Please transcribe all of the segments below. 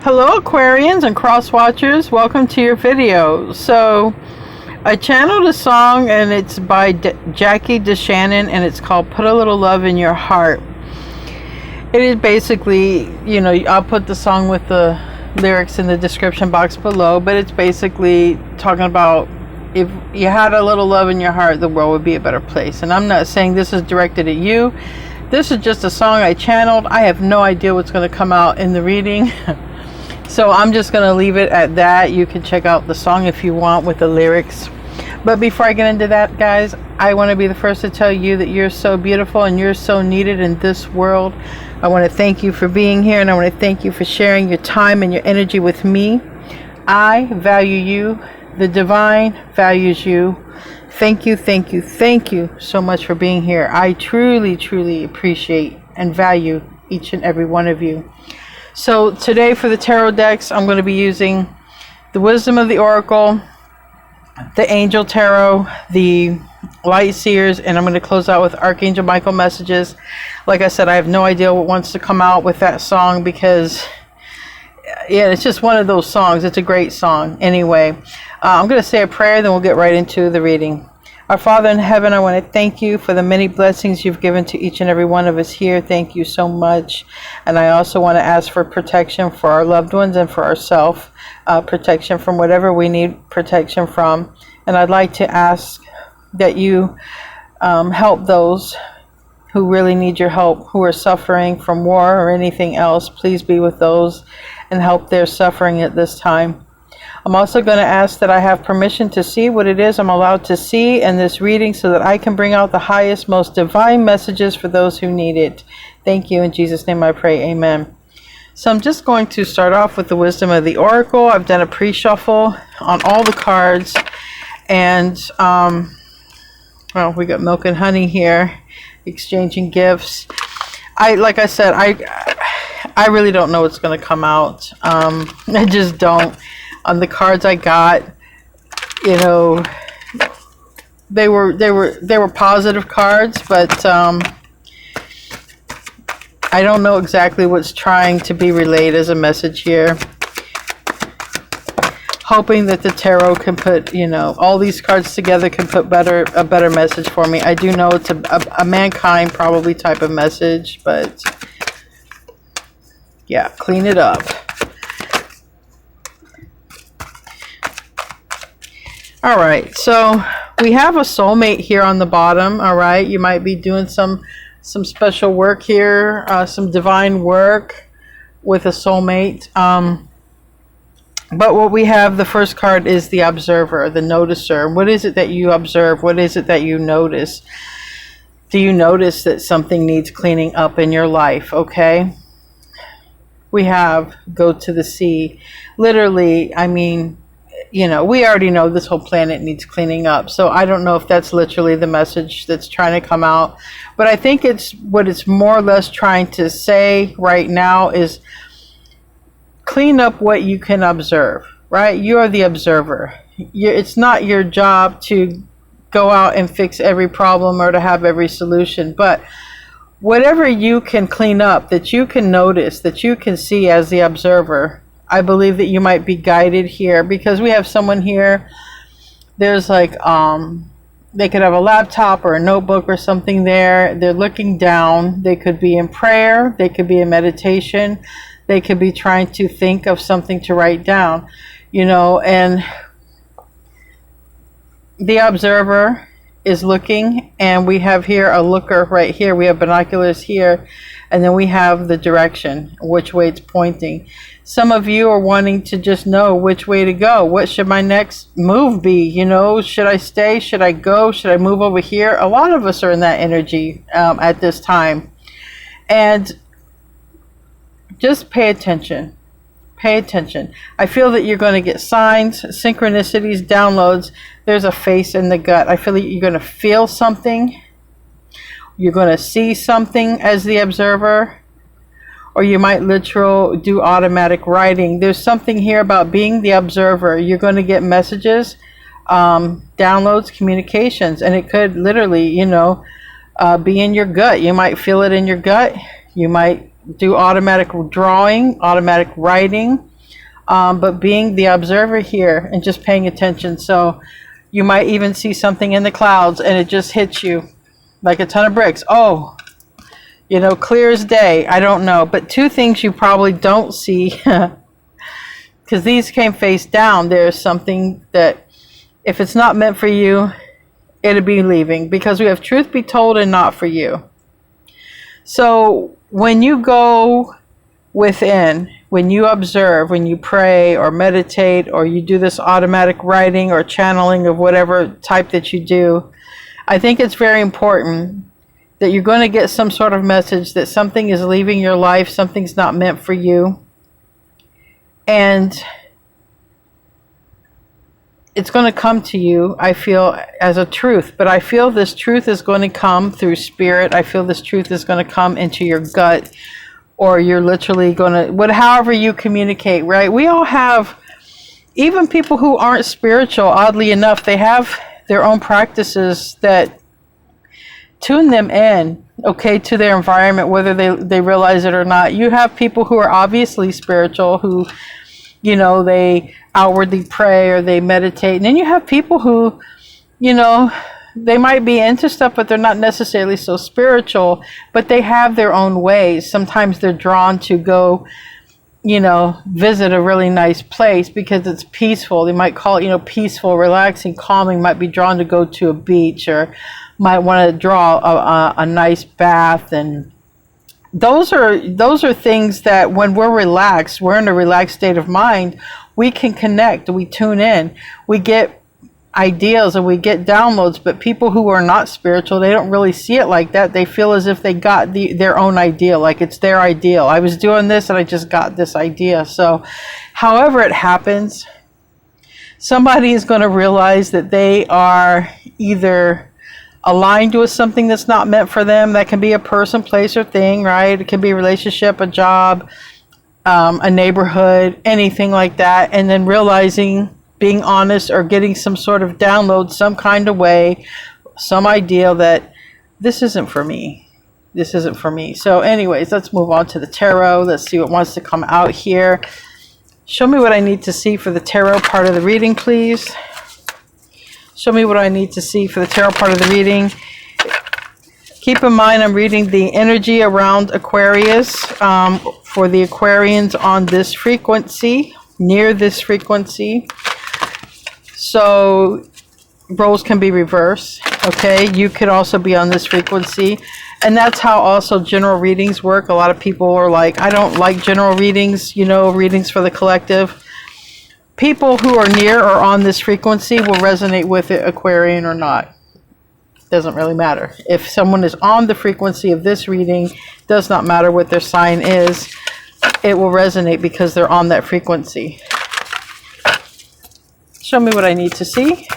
Hello Aquarians and cross watchers, welcome to your video. So I channeled a song and it's by Jackie De Shannon and it's called Put a Little Love in Your Heart. It is basically, you know, I'll put the song with the lyrics in the description box below, but it's basically talking about if you had a little love in your heart, the world would be a better place. And I'm not saying this is directed at you. This is just a song I channeled. I have no idea what's going to come out in the reading. So I'm just going to leave it at that. You can check out the song if you want with the lyrics. But before I get into that, guys, I want to be the first to tell you that you're so beautiful and you're so needed in this world. I want to thank you for being here, and I want to thank you for sharing your time and your energy with me. I value you. The divine values you. Thank you, thank you, thank you so much for being here. I truly, truly appreciate and value each and every one of you. So today for the tarot decks, I'm going to be using the Wisdom of the Oracle, the Angel Tarot, the Light Seers, and I'm going to close out with Archangel Michael messages. Like I said, I have no idea what wants to come out with that song because, yeah, it's just one of those songs. It's a great song. Anyway, I'm going to say a prayer, then we'll get right into the reading. Our Father in heaven, I want to thank you for the many blessings you've given to each and every one of us here. Thank you so much. And I also want to ask for protection for our loved ones and for ourselves, protection from whatever we need protection from. And I'd like to ask that you help those who really need your help, who are suffering from war or anything else. Please be with those and help their suffering at this time. I'm also going to ask that I have permission to see what it is I'm allowed to see in this reading so that I can bring out the highest, most divine messages for those who need it. Thank you. In Jesus' name I pray. Amen. So I'm just going to start off with the Wisdom of the Oracle. I've done a pre-shuffle on all the cards. And, well, we got Milk and Honey here, exchanging gifts. Like I said, I really don't know what's going to come out. I just don't. On the cards I got, you know, they were positive cards, but I don't know exactly what's trying to be relayed as a message here. Hoping that the tarot can put, you know, all these cards together can put a better message for me. I do know it's a mankind probably type of message, but yeah, clean it up. All right, so we have a soulmate here on the bottom. All right, you might be doing some special work here, some divine work with a soulmate. But what we have, the first card is the observer, the noticer. What is it that you observe? What is it that you notice? Do you notice that something needs cleaning up in your life? Okay. We have go to the sea. Literally, I mean, you know, we already know this whole planet needs cleaning up. So I don't know if that's literally the message that's trying to come out. But I think it's what it's more or less trying to say right now is clean up what you can observe, right? You are the observer. It's not your job to go out and fix every problem or to have every solution. But whatever you can clean up, that you can notice, that you can see as the observer, I believe that you might be guided here because we have someone here. There's like, they could have a laptop or a notebook or something there. They're looking down. They could be in prayer. They could be in meditation. They could be trying to think of something to write down, you know, and the observer is looking, and we have here a looker right here. We have binoculars here, and then we have the direction, which way it's pointing. Some of you are wanting to just know which way to go. What should my next move be? You know, should I stay? Should I go? Should I move over here? A lot of us are in that energy at this time. And just pay attention. Pay attention. I feel that you're going to get signs, synchronicities, downloads. There's a face in the gut. I feel that you're going to feel something. You're going to see something as the observer. Or you might literally do automatic writing. There's something here about being the observer. You're going to get messages, downloads, communications, and it could literally, you know, be in your gut. You might feel it in your gut. You might do automatic drawing, automatic writing. but being the observer here and just paying attention. So you might even see something in the clouds and it just hits you like a ton of bricks. Oh, you know, clear as day. I don't know. But two things you probably don't see, because these came face down. There's something that if it's not meant for you, it'll be leaving, because we have truth be told and not for you. So when you go within, when you observe, when you pray or meditate, or you do this automatic writing or channeling of whatever type that you do, I think it's very important that you're going to get some sort of message that something is leaving your life, something's not meant for you. And it's going to come to you, I feel, as a truth. But I feel this truth is going to come through spirit. I feel this truth is going to come into your gut, or you're literally going to, however you communicate, right? We all have, even people who aren't spiritual, oddly enough, they have their own practices that tune them in, okay, to their environment, whether they realize it or not. You have people who are obviously spiritual, who, you know, they outwardly pray or they meditate. And then you have people who, you know, they might be into stuff, but they're not necessarily so spiritual, but they have their own ways. Sometimes they're drawn to go, you know, visit a really nice place because it's peaceful. They might call it, you know, peaceful, relaxing, calming. Might be drawn to go to a beach, or might want to draw a nice bath. And those are things that when we're relaxed, we're in a relaxed state of mind, we can connect, we tune in, we get ideas and we get downloads. But people who are not spiritual, they don't really see it like that. They feel as if they got their own idea, like it's their ideal. I was doing this and I just got this idea. So however it happens, somebody is going to realize that they are either aligned with something that's not meant for them. That can be a person, place, or thing, right? It can be a relationship, a job, a neighborhood, anything like that. And then realizing, being honest, or getting some sort of download, some kind of way, some idea that this isn't for me. This isn't for me. So anyways, let's move on to the tarot. Let's see what wants to come out here. Show me what I need to see for the tarot part of the reading, please. Show me what I need to see for the tarot part of the reading. Keep in mind, I'm reading the energy around Aquarius for the Aquarians on this frequency, near this frequency. So roles can be reversed, okay? You could also be on this frequency. And that's how also general readings work. A lot of people are like, I don't like general readings, you know, readings for the collective. People who are near or on this frequency will resonate with it, Aquarian or not. Doesn't really matter. If someone is on the frequency of this reading, does not matter what their sign is, it will resonate because they're on that frequency. Show me what I need to see.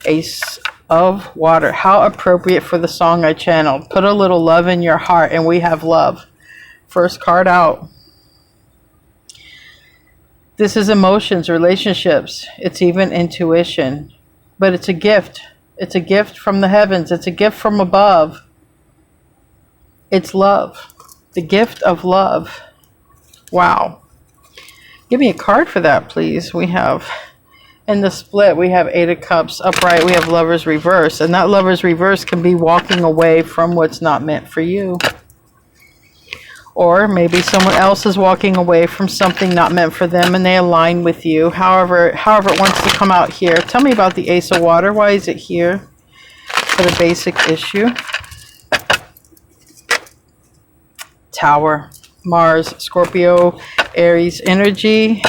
Ace of Water. How appropriate for the song I channeled. Put a little love in your heart, and we have love. First card out. This is emotions, relationships. It's even intuition. But it's a gift. It's a gift from the heavens. It's a gift from above. It's love. The gift of love. Wow. Give me a card for that, please. We have, in the split, we have Eight of Cups. Upright, we have Lovers Reverse. And that Lovers Reverse can be walking away from what's not meant for you. Or maybe someone else is walking away from something not meant for them and they align with you. However it wants to come out here. Tell me about the Ace of Water. Why is it here for the basic issue? Tower, Mars, Scorpio, Aries energy.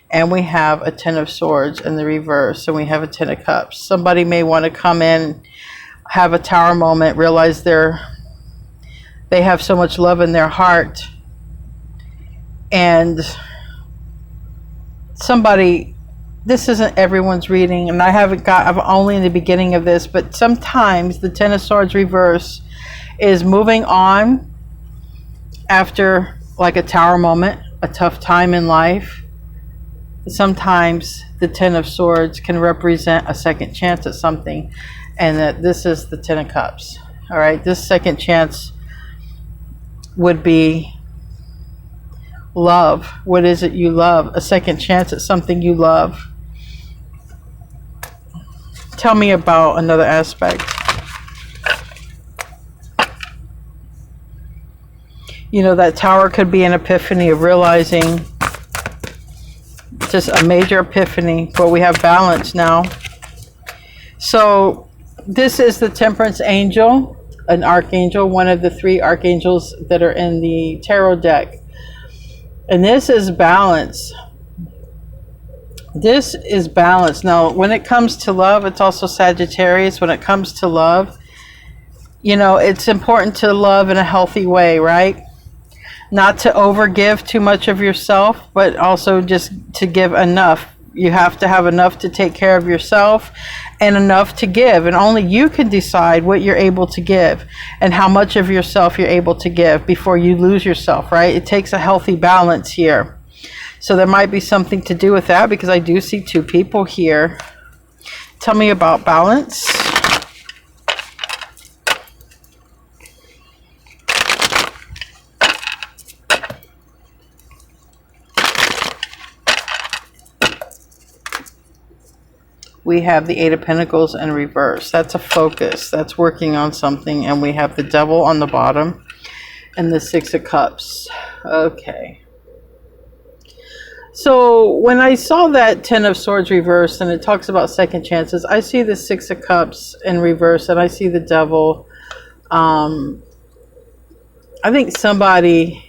And we have a Ten of Swords in the reverse. And we have a Ten of Cups. Somebody may want to come in, have a tower moment, realize they have so much love in their heart, and somebody, this isn't everyone's reading, and I'm only in the beginning of this, but sometimes the Ten of Swords reverse is moving on after like a tower moment, a tough time in life. Sometimes the Ten of Swords can represent a second chance at something, and that this is the Ten of Cups. All right, this second chance would be Love. What is it you love? A second chance at something you love. Tell me about another aspect. You know, that Tower could be an epiphany of realizing, just a major epiphany, but we have balance now. So this is the Temperance Angel, an archangel, one of the 3 archangels that are in the tarot deck. And this is balance. This is balance. Now, when it comes to love, it's also Sagittarius. When it comes to love, you know, it's important to love in a healthy way, right? Not to overgive too much of yourself, but also just to give enough. You have to have enough to take care of yourself and enough to give. And only you can decide what you're able to give and how much of yourself you're able to give before you lose yourself, right? It takes a healthy balance here. So there might be something to do with that, because I do see 2 people here. Tell me about balance. We have the 8 of Pentacles in reverse. That's a focus. That's working on something. And we have the Devil on the bottom and the 6 of Cups. Okay. So when I saw that 10 of Swords reversed, and it talks about second chances, I see the 6 of Cups in reverse, and I see the Devil. I think somebody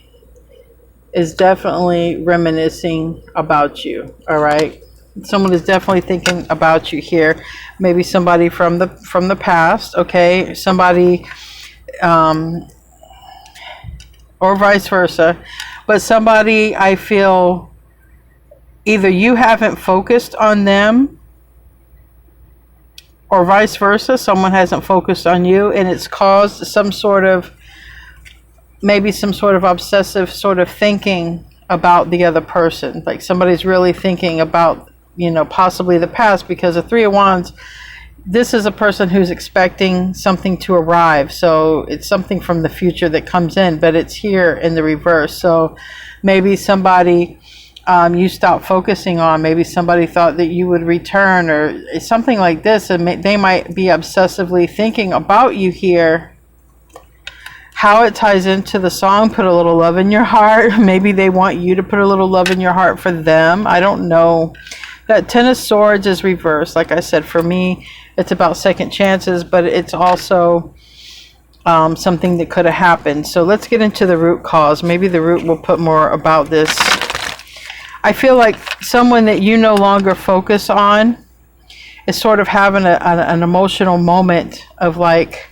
is definitely reminiscing about you. All right. Someone is definitely thinking about you here. Maybe somebody from the past. Okay. Somebody, or vice versa. But somebody, I feel, either you haven't focused on them, or vice versa, someone hasn't focused on you, and it's caused some sort of, maybe some sort of obsessive sort of thinking about the other person. Like somebody's really thinking about, you know, possibly the past, because the 3 of Wands, this is a person who's expecting something to arrive. So it's something from the future that comes in, but it's here in the reverse. So maybe somebody you stopped focusing on. Maybe somebody thought that you would return or something like this, and they might be obsessively thinking about you here. How it ties into the song, Put a Little Love in Your Heart. Maybe they want you to put a little love in your heart for them. I don't know. That 10 of Swords is reversed. Like I said, for me, it's about second chances, but it's also something that could have happened. So let's get into the root cause. Maybe the root will put more about this. I feel like someone that you no longer focus on is sort of having an emotional moment of like,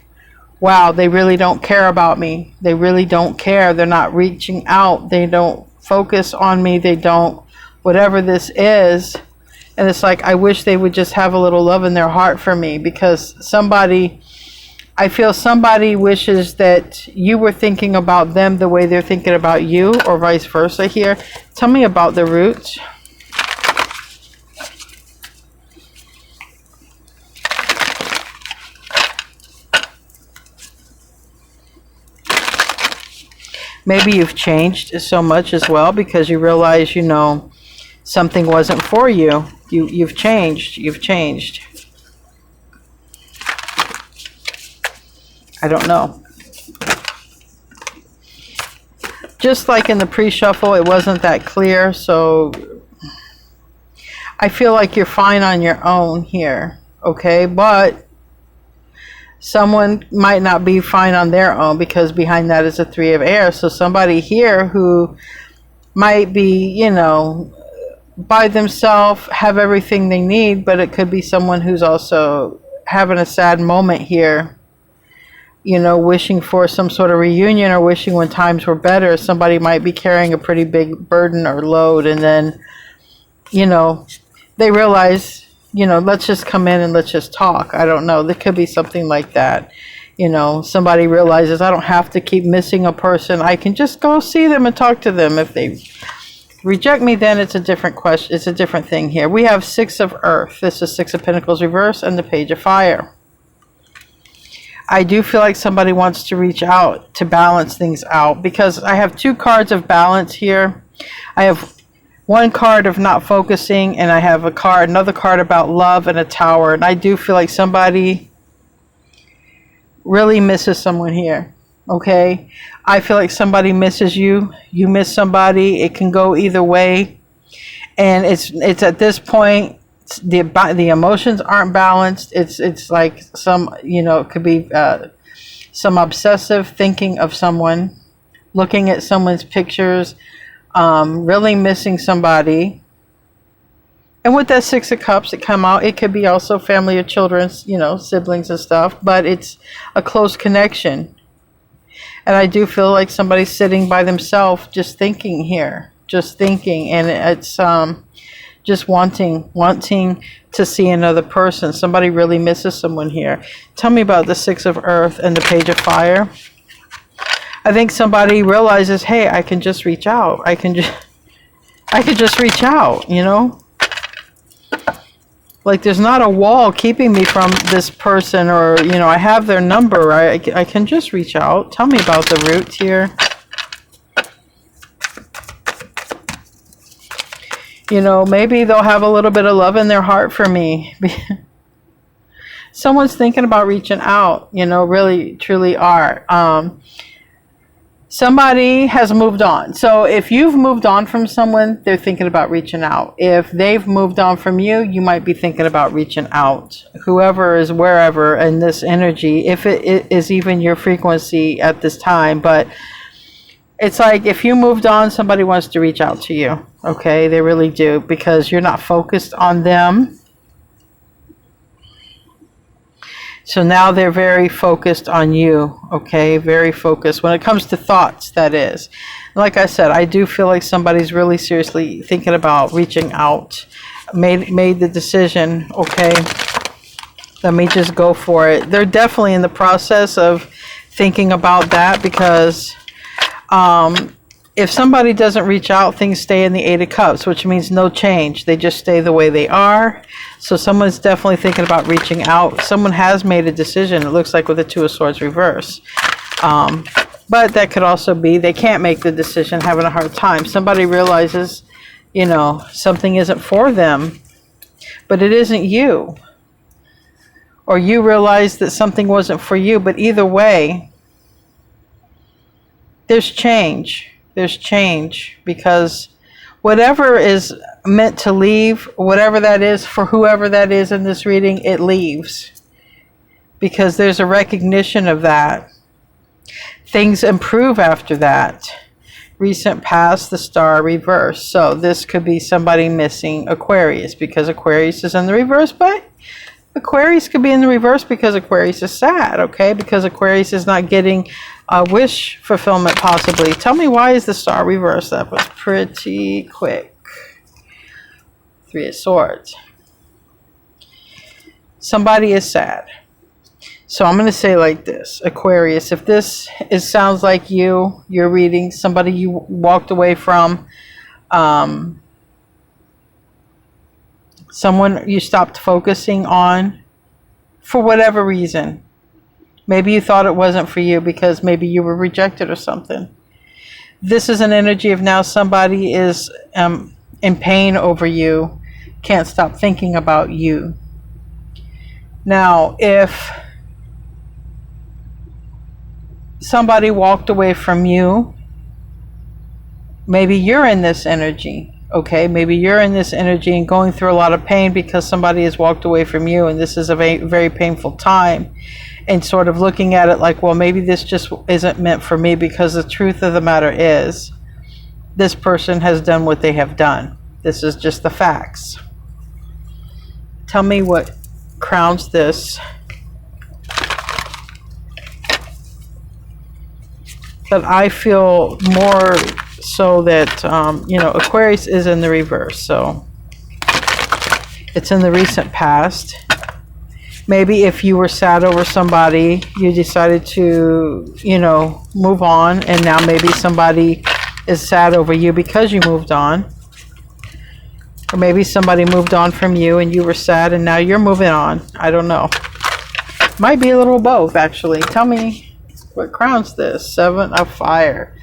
wow, they really don't care about me. They really don't care. They're not reaching out. They don't focus on me. They don't, whatever this is. And it's like, I wish they would just have a little love in their heart for me, because somebody, I feel somebody wishes that you were thinking about them the way they're thinking about you, or vice versa here. Tell me about the root. Maybe you've changed so much as well, because you realize, you know, something wasn't for you. You've changed. You've changed. I don't know. Just like in the pre-shuffle, it wasn't that clear, so I feel like you're fine on your own here, okay? But someone might not be fine on their own, because behind that is a 3 of air. So somebody here who might be, you know, by themselves, have everything they need, but it could be someone who's also having a sad moment here. You know, wishing for some sort of reunion, or wishing when times were better. Somebody might be carrying a pretty big burden or load, and then, you know, they realize, you know, let's just come in and let's just talk. I don't know. There could be something like that. You know, somebody realizes, I don't have to keep missing a person. I can just go see them and talk to them. If they reject me, then it's a different question. It's a different thing here. We have 6 of Earth. This is 6 of Pentacles reverse, and the Page of Fire. I do feel like somebody wants to reach out to balance things out, because I have 2 cards of balance here. I have one card of not focusing, and I have another card about love and a tower. And I do feel like somebody really misses someone here. Okay, I feel like somebody misses you. You miss somebody. It can go either way, and it's at this point the emotions aren't balanced. It's like some, you know, it could be some obsessive thinking of someone, looking at someone's pictures, really missing somebody. And with that Six of Cups that come out, it could be also family or children's, you know, siblings and stuff, but it's a close connection. And I do feel like somebody's sitting by themselves just thinking here, just thinking, and it's just wanting to see another person. Somebody really misses someone here. Tell me about the Six of Earth and the Page of Fire. I think somebody realizes, hey, I can just reach out. I could just reach out, you know? Like there's not a wall keeping me from this person, or, you know, I have their number. I can just reach out. Tell me about the root here. You know, maybe they'll have a little bit of love in their heart for me. Someone's thinking about reaching out, you know, really, truly are. Somebody has moved on. So if you've moved on from someone, they're thinking about reaching out. If they've moved on from you, you might be thinking about reaching out. Whoever is wherever in this energy, if it is even your frequency at this time. But it's like if you moved on, somebody wants to reach out to you. Okay, they really do, because you're not focused on them. So now they're very focused on you, okay? Very focused when it comes to thoughts, that is. Like I said, I do feel like somebody's really seriously thinking about reaching out, made the decision, okay? Let me just go for it. They're definitely in the process of thinking about that, because if somebody doesn't reach out, things stay in the Eight of Cups, which means no change. They just stay the way they are. So someone's definitely thinking about reaching out. Someone has made a decision, it looks like, with the Two of Swords reverse. But that could also be they can't make the decision, having a hard time. Somebody realizes, you know, something isn't for them, but it isn't you. Or you realize that something wasn't for you, but either way, there's change. There's change, because whatever is meant to leave, whatever that is, for whoever that is in this reading, it leaves. Because there's a recognition of that. Things improve after that. Recent past, the Star reverse. So this could be somebody missing Aquarius, because Aquarius is in the reverse, but Aquarius could be in the reverse because Aquarius is sad, okay? Because Aquarius is not getting a wish fulfillment, possibly. Tell me, why is the Star reversed? That was pretty quick. Three of Swords. Somebody is sad. So I'm going to say like this, Aquarius, if this sounds like you're reading somebody you walked away from, someone you stopped focusing on for whatever reason. Maybe you thought it wasn't for you because maybe you were rejected or something. This is an energy of now somebody is in pain over you, can't stop thinking about you. Now, if somebody walked away from you, maybe you're in this energy. Okay, maybe you're in this energy and going through a lot of pain because somebody has walked away from you, and this is a very painful time, and sort of looking at it like, well, maybe this just isn't meant for me, because the truth of the matter is this person has done what they have done. This is just the facts. Tell me what crowns this. But I feel more so that, you know, Aquarius is in the reverse. So it's in the recent past. Maybe if you were sad over somebody, you decided to, you know, move on. And now maybe somebody is sad over you because you moved on. Or maybe somebody moved on from you and you were sad and now you're moving on. I don't know. Might be a little both, actually. Tell me what crowns this. Seven of Fire.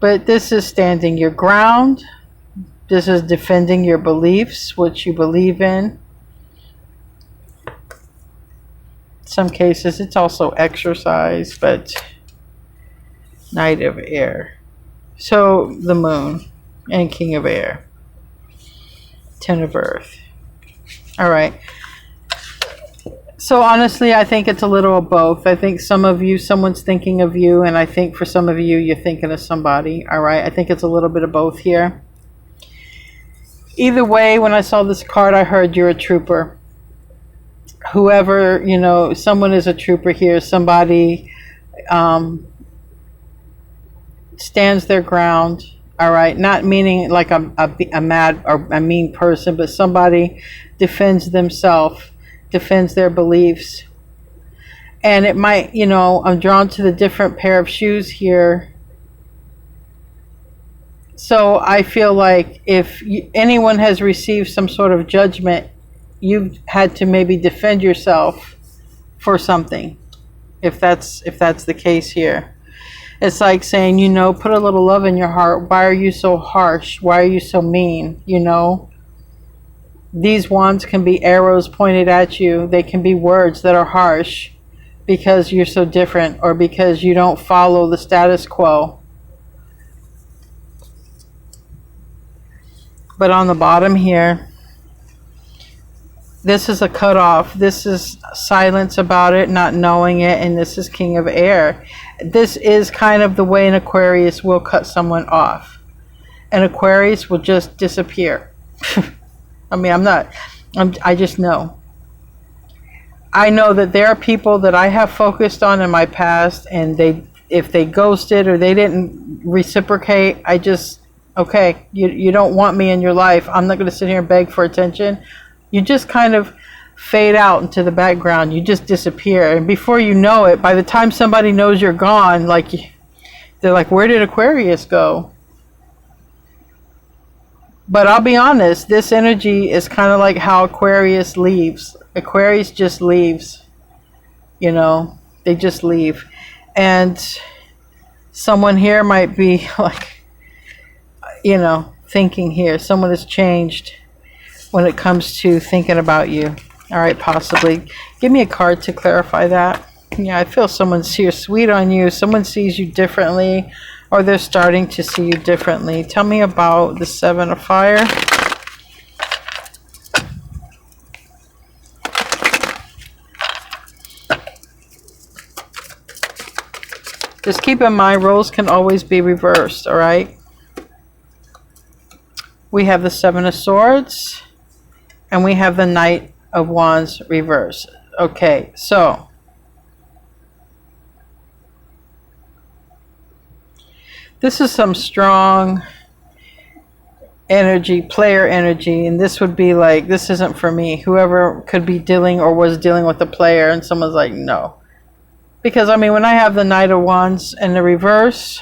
But this is standing your ground. This is defending your beliefs, what you believe in. Some cases it's also exercise, but Knight of Air. So the Moon and King of Air. Ten of Earth. All right. So honestly, I think it's a little of both. I think some of you, someone's thinking of you, and I think for some of you, you're thinking of somebody. All right. I think it's a little bit of both here. Either way, when I saw this card, I heard you're a trooper. Whoever, you know, someone is a trooper here. Somebody stands their ground. All right. Not meaning like a mad or a mean person, but somebody defends themselves, defends their beliefs. And it might, you know, I'm drawn to the different pair of shoes here. So I feel like if anyone has received some sort of judgment, you've had to maybe defend yourself for something. If that's the case here. It's like saying, you know, put a little love in your heart. Why are you so harsh? Why are you so mean? You know, these wands can be arrows pointed at you. They can be words that are harsh because you're so different or because you don't follow the status quo. But on the bottom here, this is a cutoff. This is silence about it, not knowing it, and this is King of Air. This is kind of the way an Aquarius will cut someone off. An Aquarius will just disappear. I mean, I just know. I know that there are people that I have focused on in my past, and if they ghosted or they didn't reciprocate, I just, okay, you don't want me in your life. I'm not going to sit here and beg for attention. You just kind of fade out into the background. You just disappear. And before you know it, by the time somebody knows you're gone, like they're like, where did Aquarius go? But I'll be honest, this energy is kind of like how Aquarius leaves. Aquarius just leaves. You know, they just leave. And someone here might be like, you know, thinking here. Someone has changed when it comes to thinking about you. All right, possibly. Give me a card to clarify that. Yeah, I feel someone's here sweet on you. Someone sees you differently, or they're starting to see you differently. Tell me about the Seven of Fire. Just keep in mind, roles can always be reversed, all right? We have the Seven of Swords. And we have the Knight of Wands reverse. Okay, so this is some strong energy, player energy, and this would be like, this isn't for me. Whoever could be dealing or was dealing with a player and someone's like, no. Because, I mean, when I have the Knight of Wands in the reverse,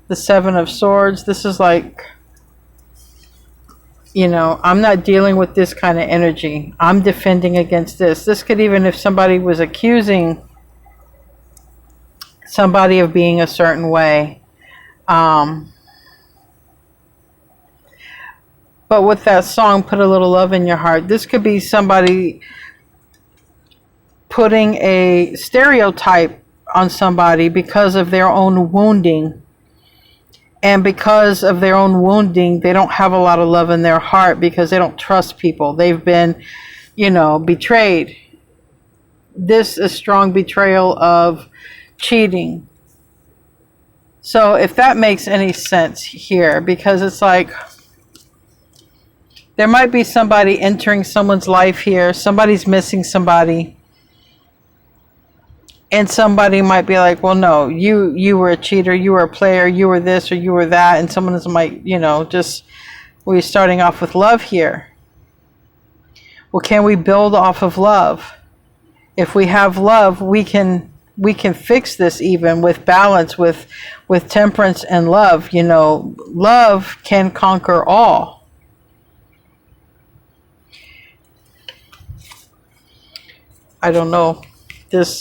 the Seven of Swords, this is like, you know, I'm not dealing with this kind of energy. I'm defending against this. This could even, if somebody was accusing somebody of being a certain way. But with that song, Put a Little Love in Your Heart, this could be somebody putting a stereotype on somebody because of their own wounding. And because of their own wounding, they don't have a lot of love in their heart because they don't trust people. They've been, you know, betrayed. This is strong betrayal of cheating. So if that makes any sense here, because it's like there might be somebody entering someone's life here. Somebody's missing somebody. And somebody might be like, well, no, you were a cheater, you were a player, you were this or you were that. And someone might, you know, just, we're starting off with love here. Well, can we build off of love? If we have love, we can fix this even with balance, with temperance and love. You know, love can conquer all. I don't know. This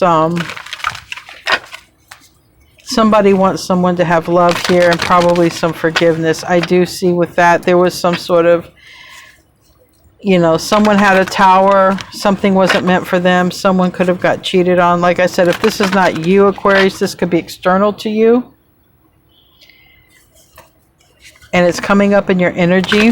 Somebody wants someone to have love here and probably some forgiveness. I do see with that there was some sort of, you know, someone had a tower, something wasn't meant for them, someone could have got cheated on. Like I said, if this is not you, Aquarius, this could be external to you. And it's coming up in your energy.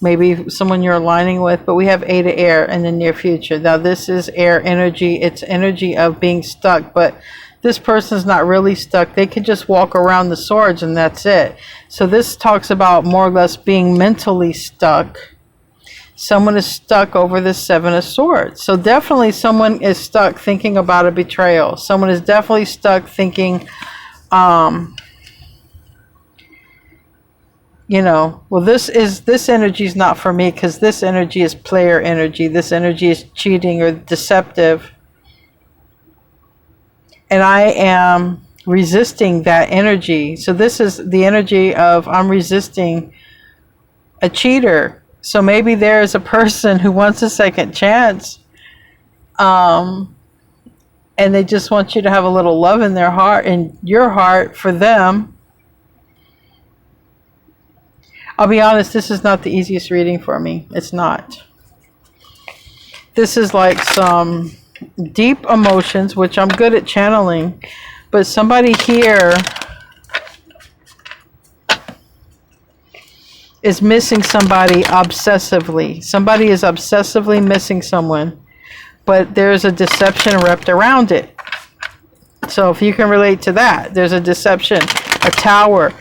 Maybe someone you're aligning with, but we have 8 of air in the near future. Now this is air energy. It's energy of being stuck, but this person's not really stuck. They could just walk around the swords and that's it. So this talks about more or less being mentally stuck. Someone is stuck over the 7 of swords. So definitely someone is stuck thinking about a betrayal. Someone is definitely stuck thinking, you know, well, this energy is not for me, because this energy is player energy. This energy is cheating or deceptive. And I am resisting that energy. So this is the energy of I'm resisting a cheater. So maybe there is a person who wants a second chance. And they just want you to have a little love in their heart, in your heart, for them. I'll be honest, this is not the easiest reading for me. It's not. This is like some deep emotions, which I'm good at channeling, but somebody here is missing somebody obsessively. Somebody is obsessively missing someone, but there's a deception wrapped around it. So if you can relate to that, there's a deception, a tower.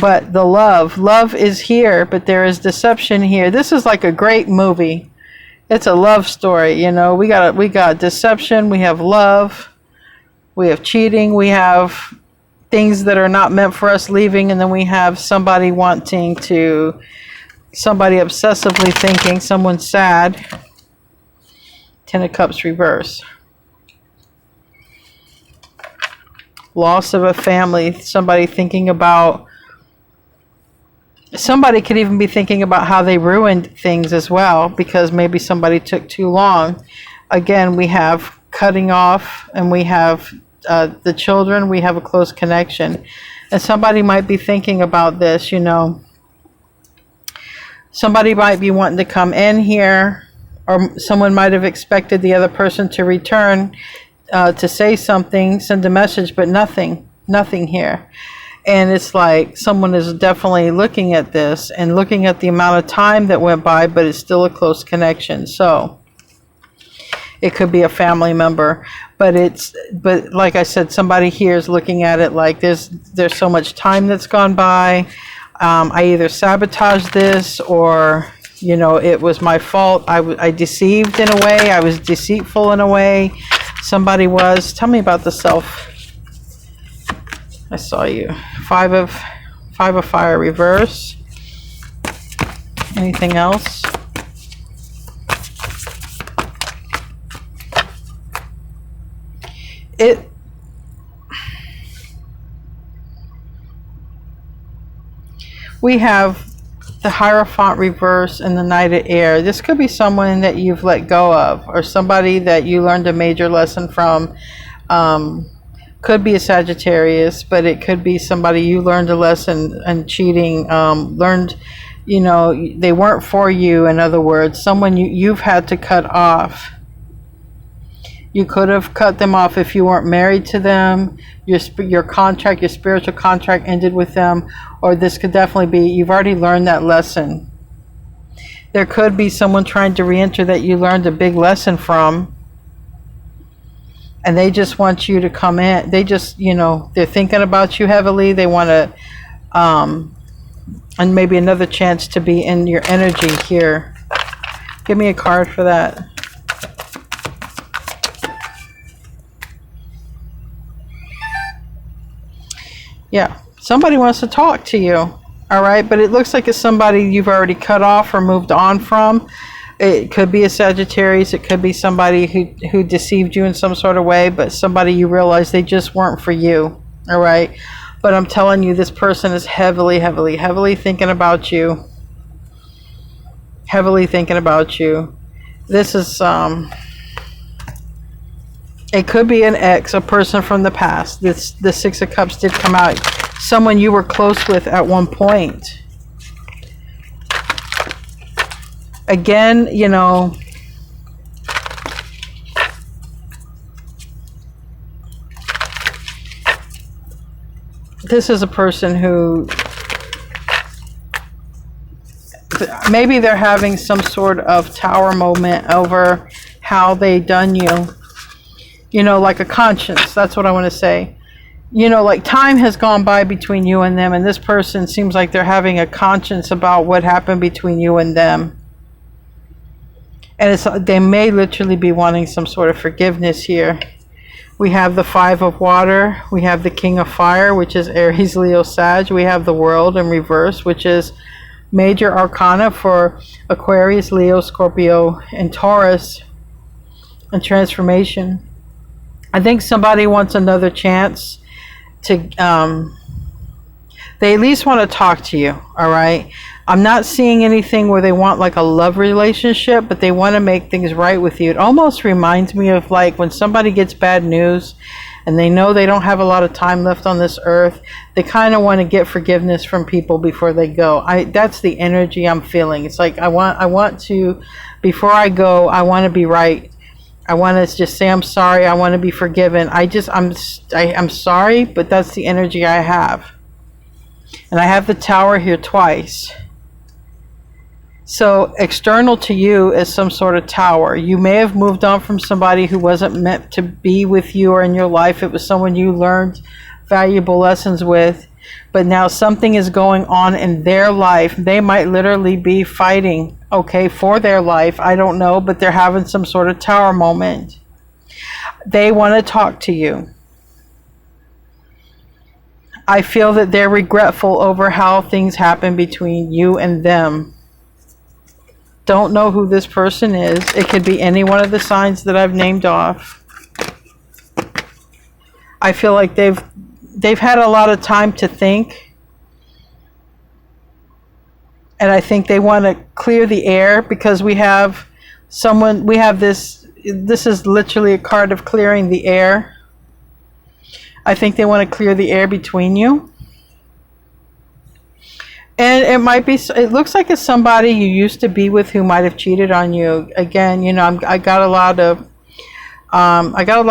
But the love is here, but there is deception here. This is like a great movie. It's a love story, you know. We got deception, we have love, we have cheating, we have things that are not meant for us leaving, and then we have somebody wanting to, somebody obsessively thinking, someone sad. 10 of Cups reverse. Loss of a family, somebody thinking about, somebody could even be thinking about how they ruined things as well, because maybe somebody took too long. Again, we have cutting off, and we have the children, we have a close connection. And somebody might be thinking about this, you know. Somebody might be wanting to come in here, or someone might have expected the other person to return, to say something, send a message, but nothing here. And it's like someone is definitely looking at this and looking at the amount of time that went by, but it's still a close connection. So it could be a family member, but like I said, somebody here is looking at it like there's so much time that's gone by. I either sabotaged this, or, you know, it was my fault. I deceived in a way. I was deceitful in a way. Somebody was. Tell me about the self. I saw you. 5 of fire reverse. Anything else? We have the Hierophant reverse and the Knight of Air. This could be someone that you've let go of, or somebody that you learned a major lesson from. Could be a Sagittarius, but it could be somebody you learned a lesson and cheating, learned, you know, they weren't for you. In other words, someone you've had to cut off. You could have cut them off if you weren't married to them. Your contract, your spiritual contract ended with them, or this could definitely be you've already learned that lesson. There could be someone trying to re-enter that you learned a big lesson from, and they just want you to come in. They just, you know, they're thinking about you heavily. They want to, and maybe another chance to be in your energy here. Give me a card for that. Yeah, somebody wants to talk to you, all right? But it looks like it's somebody you've already cut off or moved on from. It could be a Sagittarius. It could be somebody who deceived you in some sort of way, but somebody you realize they just weren't for you, all right? But I'm telling you, this person is heavily, heavily, heavily thinking about you. Heavily thinking about you. This is, It could be an ex, a person from the past. The Six of Cups did come out. Someone you were close with at one point. Again, you know, this is a person who maybe they're having some sort of tower moment over how they done you. You know, like a conscience. That's what I want to say. You know, like time has gone by between you and them, and this person seems like they're having a conscience about what happened between you and them. And they may literally be wanting some sort of forgiveness here. We have the Five of Water. We have the King of Fire, which is Aries, Leo, Sag. We have the World in reverse, which is major arcana for Aquarius, Leo, Scorpio, and Taurus, and transformation. I think somebody wants another chance to, they at least want to talk to you, all right? I'm not seeing anything where they want like a love relationship, but they want to make things right with you. It almost reminds me of like when somebody gets bad news and they know they don't have a lot of time left on this earth. They kind of want to get forgiveness from people before they go. That's the energy I'm feeling. It's like I want to, before I go, I want to be right. I want to just say I'm sorry. I want to be forgiven. I'm sorry, but that's the energy I have. And I have the Tower here twice. So external to you is some sort of tower. You may have moved on from somebody who wasn't meant to be with you or in your life. It was someone you learned valuable lessons with. But now something is going on in their life. They might literally be fighting, okay, for their life. I don't know, but they're having some sort of tower moment. They want to talk to you. I feel that they're regretful over how things happen between you and them. Don't know who this person is. It could be any one of the signs that I've named off. I feel like they've had a lot of time to think. And I think they want to clear the air because we have this is literally a card of clearing the air. I think they want to clear the air between you. And it looks like it's somebody you used to be with who might have cheated on you. Again, you know, I got a lot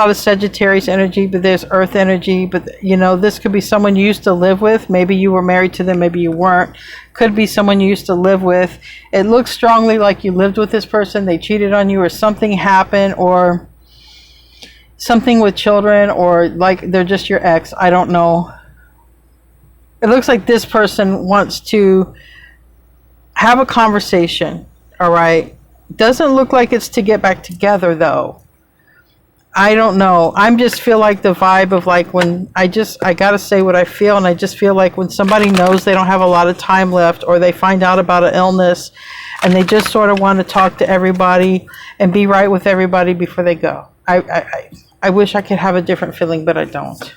of Sagittarius energy, but there's Earth energy. But, you know, this could be someone you used to live with. Maybe you were married to them. Maybe you weren't. Could be someone you used to live with. It looks strongly like you lived with this person. They cheated on you or something happened or something with children or like they're just your ex. I don't know. It looks like this person wants to have a conversation, all right? Doesn't look like it's to get back together, though. I don't know. I just feel like the vibe of like when I got to say what I feel, and I just feel like when somebody knows they don't have a lot of time left or they find out about an illness and they just sort of want to talk to everybody and be right with everybody before they go. I wish I could have a different feeling, but I don't.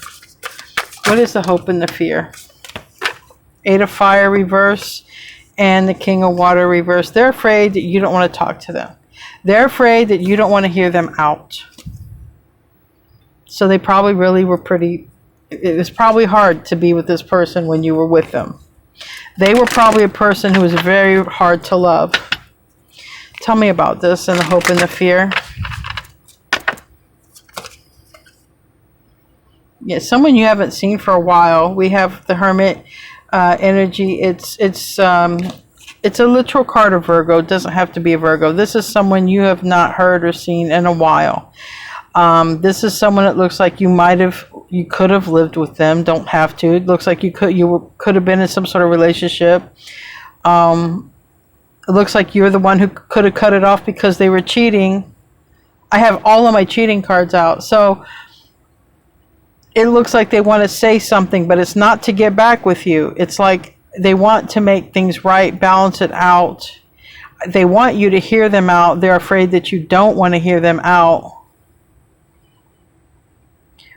What is the hope and the fear? Eight of Fire reverse and the King of Water reverse. They're afraid that you don't want to talk to them. They're afraid that you don't want to hear them out. So they probably really were it was probably hard to be with this person when you were with them. They were probably a person who was very hard to love. Tell me about this and the hope and the fear. Yeah, someone you haven't seen for a while. We have the Hermit energy. It's a literal card of Virgo. It doesn't have to be a Virgo. This is someone you have not heard or seen in a while. This is someone that looks like you could have lived with them. Don't have to. It looks like you could have been in some sort of relationship. It looks like you're the one who could have cut it off because they were cheating. I have all of my cheating cards out. So it looks like they want to say something, but it's not to get back with you. It's like they want to make things right, balance it out. They want you to hear them out. They're afraid that you don't want to hear them out.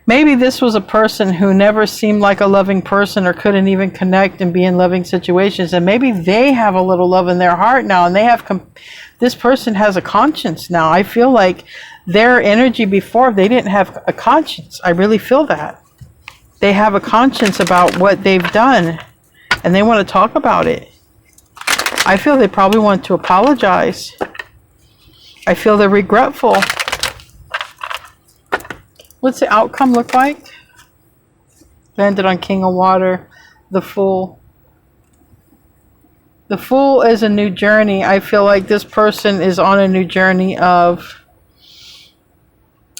Maybe this was a person who never seemed like a loving person or couldn't even connect and be in loving situations. And maybe they have a little love in their heart now, and they have, this person has a conscience now. I feel like their energy before, they didn't have a conscience. I really feel that. They have a conscience about what they've done, and they want to talk about it. I feel they probably want to apologize. I feel they're regretful. What's the outcome look like? Landed on King of Water, the Fool. The Fool is a new journey. I feel like this person is on a new journey of,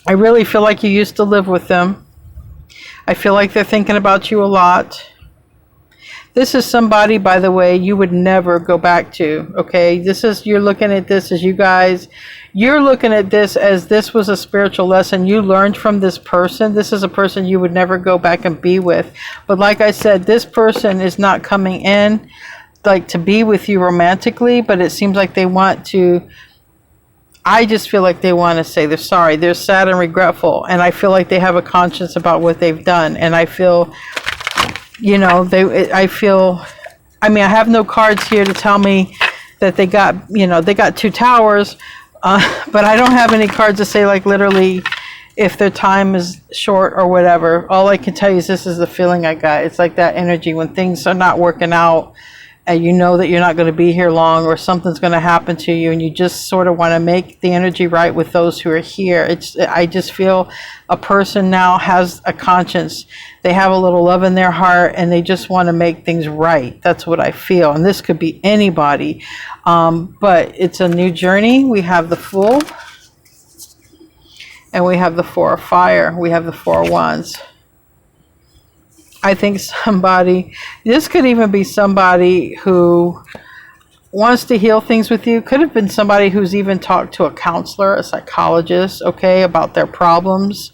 I really feel like you used to live with them. I feel like they're thinking about you a lot. This is somebody, by the way, you would never go back to, okay? This is, you're looking at this as you guys, you're looking at this as this was a spiritual lesson you learned from this person. This is a person you would never go back and be with. But like I said, this person is not coming in like to be with you romantically, but it seems like they want to, I just feel like they want to say they're sorry. They're sad and regretful. And I feel like they have a conscience about what they've done. And I feel, you know, I feel, I mean, I have no cards here to tell me that they got, you know, they got 2 towers, but I don't have any cards to say like literally if their time is short or whatever. All I can tell you is this is the feeling I got. It's like that energy when things are not working out and you know that you're not going to be here long or something's going to happen to you and you just sort of want to make the energy right with those who are here. I just feel a person now has a conscience. They have a little love in their heart and they just want to make things right. That's what I feel. And this could be anybody. But it's a new journey. We have the Fool. And we have the 4 of Fire. We have the 4 of Wands. I think somebody, this could even be somebody who wants to heal things with you. Could have been somebody who's even talked to a counselor, a psychologist, okay, about their problems.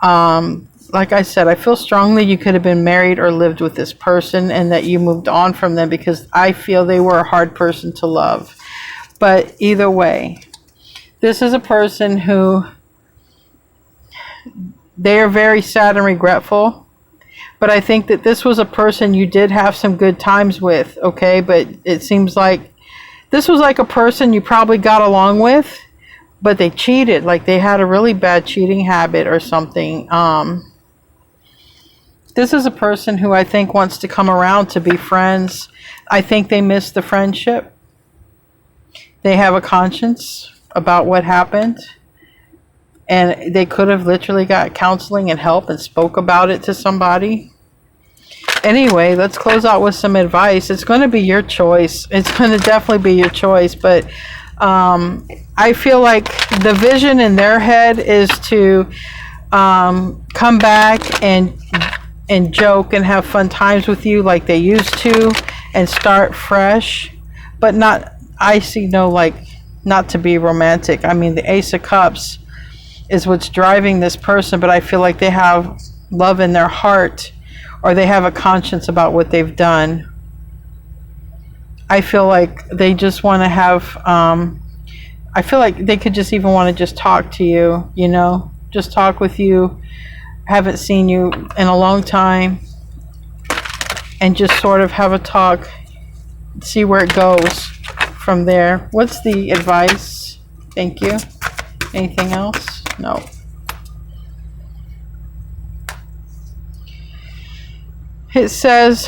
Like I said, I feel strongly you could have been married or lived with this person and that you moved on from them because I feel they were a hard person to love. But either way, this is a person who, they are very sad and regretful. But I think that this was a person you did have some good times with, okay? But it seems like this was like a person you probably got along with, but they cheated. Like they had a really bad cheating habit or something. This is a person who I think wants to come around to be friends. I think they missed the friendship. They have a conscience about what happened. And they could have literally got counseling and help and spoke about it to somebody. Anyway, let's close out with some advice. It's going to be your choice. It's going to definitely be your choice. But I feel like the vision in their head is to come back and joke and have fun times with you like they used to and start fresh. But not, I see no, like, not to be romantic. I mean, the Ace of Cups is what's driving this person, but I feel like they have love in their heart or they have a conscience about what they've done. I feel like they just want to have, I feel like they could just even want to just talk to you, you know, just talk with you. Haven't seen you in a long time and just sort of have a talk, see where it goes from there. What's the advice? Thank you. Anything else? No. It says,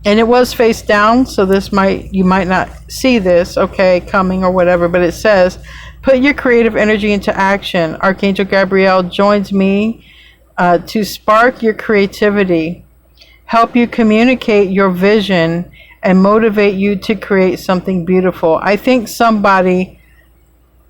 and it was face down, so this might, you might not see this, okay, coming or whatever, but it says, put your creative energy into action. Archangel Gabriel joins me to spark your creativity, help you communicate your vision, and motivate you to create something beautiful. I think somebody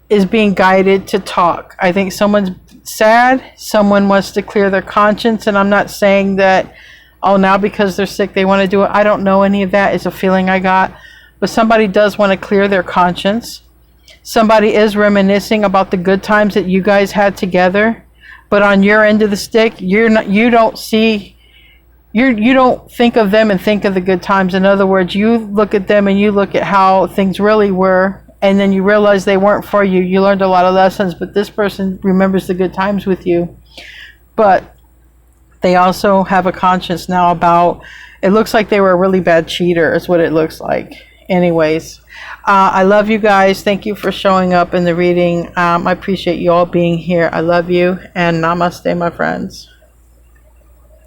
is being guided to talk. I think someone's sad, someone wants to clear their conscience, and I'm not saying that, oh, now because they're sick they want to do it. I don't know any of that. It's a feeling I got. But somebody does want to clear their conscience. Somebody is reminiscing about the good times that you guys had together. But on your end of the stick, you don't think of them and think of the good times. In other words, you look at them and you look at how things really were, and then you realize they weren't for you. You learned a lot of lessons, but this person remembers the good times with you. But They also have a conscience now about, it looks like they were a really bad cheater is what it looks like. Anyways, I love you guys. Thank you for showing up in the reading. I appreciate you all being here. I love you, and namaste, my friends.